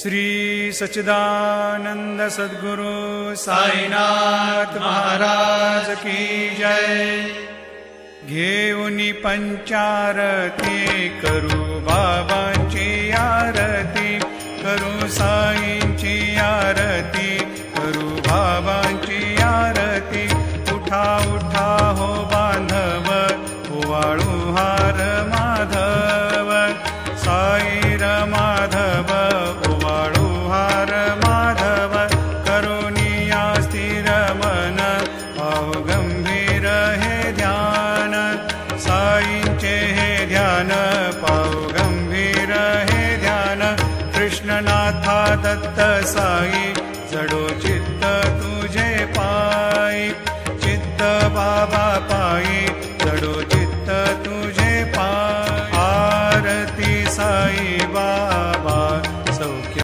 श्री सच्चिदानंद सद्गुरु साईनाथ महाराज की जय। घेऊनी पंचारती करू बाबांची आरती, करू साईंची आरती, करू बाबांची आरती। उठा उठा हो बांधव, ओवाळू हार माधव, साईर माधव ओवाळू हार माधव। करुणिया स्थिर मन पाव गंभीर हे ध्यान, साईंचे हे ध्यान पाव गंभीर हे ध्यान। कृष्णनाथा दत्त साई जडो चित्त तुझे पायी, चित्त बाबा